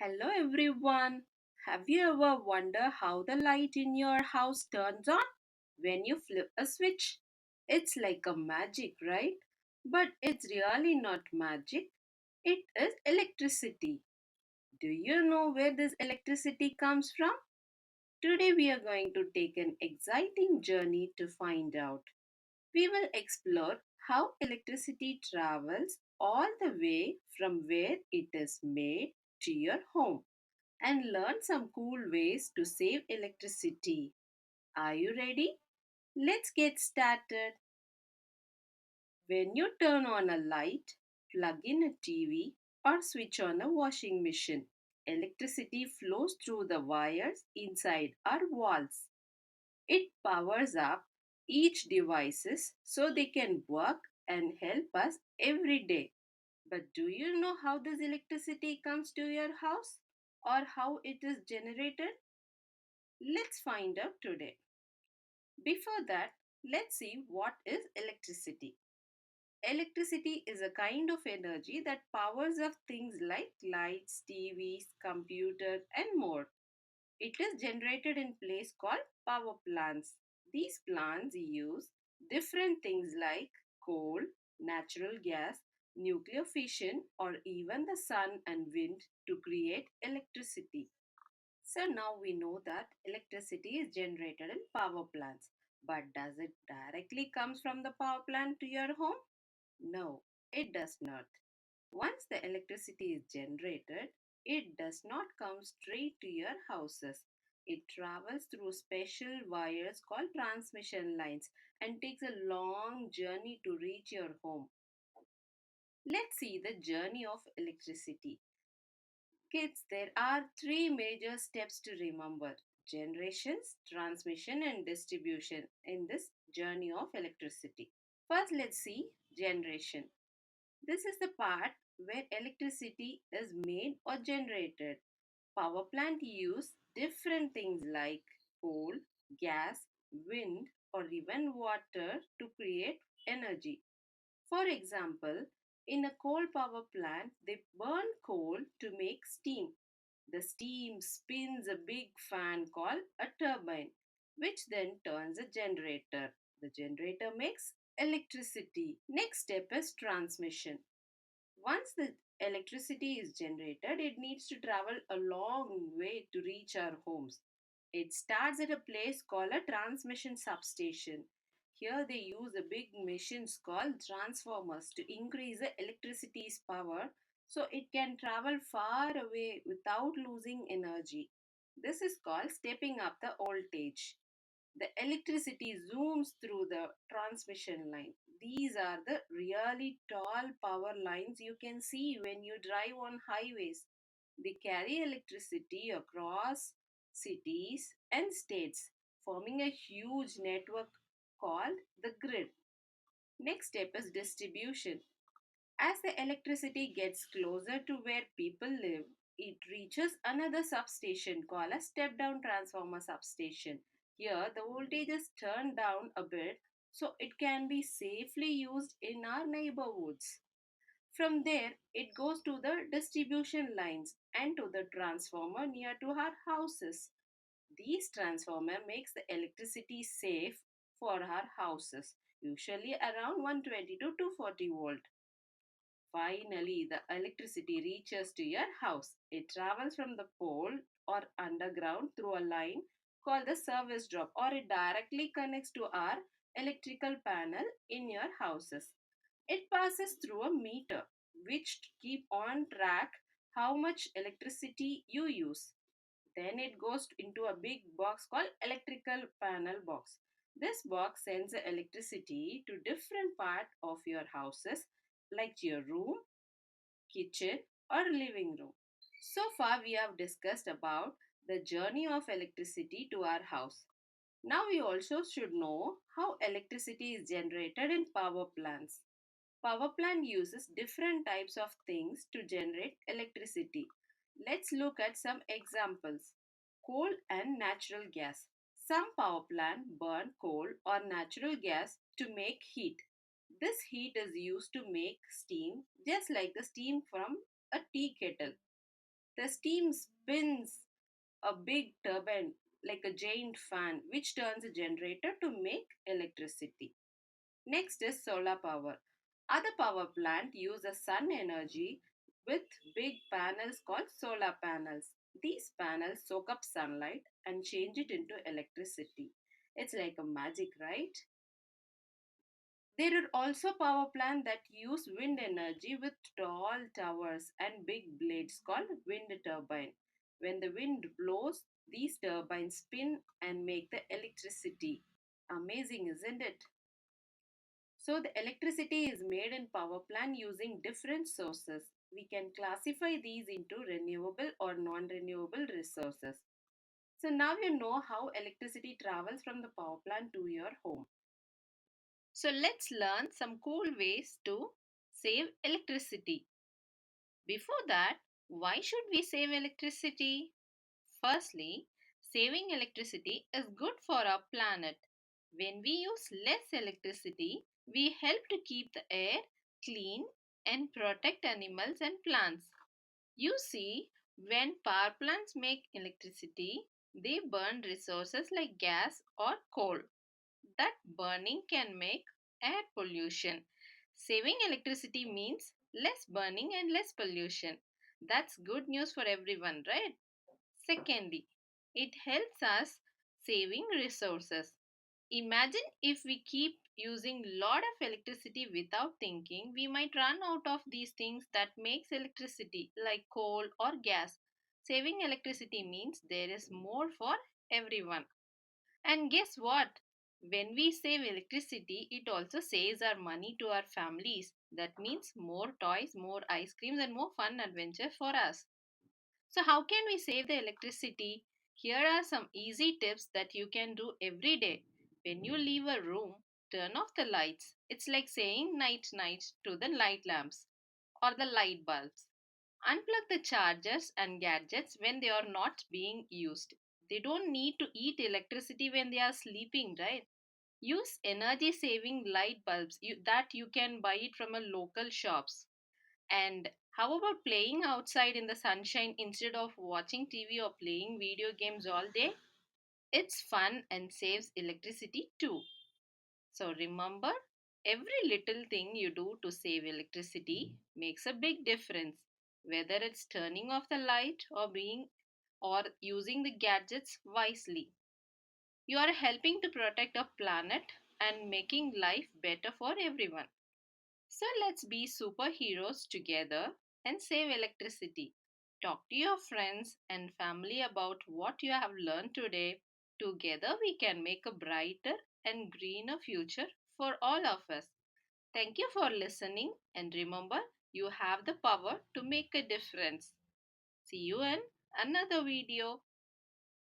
Hello everyone. Have you ever wondered how the light in your house turns on when you flip a switch? It's like a magic, right? But it's really not magic. It is electricity. Do you know where this electricity comes from? Today we are going to take an exciting journey to find out. We will explore how electricity travels all the way from where it is made to your home and learn some cool ways to save electricity. Are you ready? Let's get started. When you turn on a light, plug in a TV, or switch on a washing machine, electricity flows through the wires inside our walls. It powers up each devices so they can work and help us every day. But do you know how this electricity comes to your house or how it is generated? Let's find out today. Before that, let's see what is electricity. Electricity is a kind of energy that powers up things like lights, TVs, computers, and more. It is generated in place called power plants. These plants use different things like coal, natural gas, nuclear fission, or even the sun and wind to create electricity. So now we know that electricity is generated in power plants. But does it directly comes from the power plant to your home? No, it does not. Once the electricity is generated, it does not come straight to your houses. It travels through special wires called transmission lines and takes a long journey to reach your home. Let's see the journey of electricity. Kids, there are three major steps to remember: generations, transmission, and distribution in this journey of electricity. First, let's see generation. This is the part where electricity is made or generated. Power plant use different things like coal, gas, wind, or even water to create energy. For example, in a coal power plant, they burn coal to make steam. The steam spins a big fan called a turbine, which then turns a generator. The generator makes electricity. Next step is transmission. Once the electricity is generated, it needs to travel a long way to reach our homes. It starts at a place called a transmission substation. Here they use a big machines called transformers to increase the electricity's power so it can travel far away without losing energy. This is called stepping up the voltage. The electricity zooms through the transmission line. These are the really tall power lines you can see when you drive on highways. They carry electricity across cities and states, forming a huge network called the grid. Next step is distribution. As the electricity gets closer to where people live, it reaches another substation called a step down transformer substation. Here, the voltage is turned down a bit so it can be safely used in our neighborhoods. From there, it goes to the distribution lines and to the transformer near to our houses. These transformer makes the electricity safe for our houses, usually around 120 to 240 volt. Finally, the electricity reaches to your house. It travels from the pole or underground through a line called the service drop, or it directly connects to our electrical panel in your houses. It passes through a meter which keep on track how much electricity you use. Then it goes into a big box called electrical panel box. This box sends the electricity to different part of your houses like your room, kitchen or living room. So far we have discussed about the journey of electricity to our house. Now we also should know how electricity is generated in power plants. Power plant uses different types of things to generate electricity. Let's look at some examples. Coal and natural gas. Some power plants burn coal or natural gas to make heat. This heat is used to make steam just like the steam from a tea kettle. The steam spins a big turbine like a giant fan, which turns a generator to make electricity. Next is solar power. Other power plant use the sun energy with big panels called solar panels. These panels soak up sunlight and change it into electricity. It's like a magic, right? There are also power plants that use wind energy with tall towers and big blades called wind turbine. When the wind blows, these turbines spin and make the electricity. Amazing, isn't it? So the electricity is made in power plant using different sources. We can classify these into renewable or non-renewable resources. So now you know how electricity travels from the power plant to your home. So let's learn some cool ways to save electricity. Before that, why should we save electricity? Firstly, saving electricity is good for our planet. When we use less electricity, we help to keep the air clean and protect animals and plants. You see, when power plants make electricity, they burn resources like gas or coal. That burning can make air pollution. Saving electricity means less burning and less pollution. That's good news for everyone, right? Secondly, it helps us saving resources. Imagine if we keep using lot of electricity without thinking, we might run out of these things that makes electricity like coal or gas. Saving electricity means there is more for everyone. And guess what? When we save electricity, it also saves our money to our families. That means more toys, more ice creams, and more fun adventure for us. So, how can we save the electricity? Here are some easy tips that you can do every day. When you leave a room, turn off the lights. It's like saying night night to the light lamps or the light bulbs. Unplug the chargers and gadgets when they are not being used. They don't need to eat electricity when they are sleeping, right? Use energy saving light bulbs that you can buy it from a local shops. And how about playing outside in the sunshine instead of watching TV or playing video games all day? It's fun and saves electricity too. So remember, every little thing you do to save electricity makes a big difference. Whether it's turning off the light or using the gadgets wisely. You are helping to protect our planet and making life better for everyone. So let's be superheroes together and save electricity. Talk to your friends and family about what you have learned today. Together, we can make a brighter and greener future for all of us. Thank you for listening, and remember, you have the power to make a difference. See you in another video.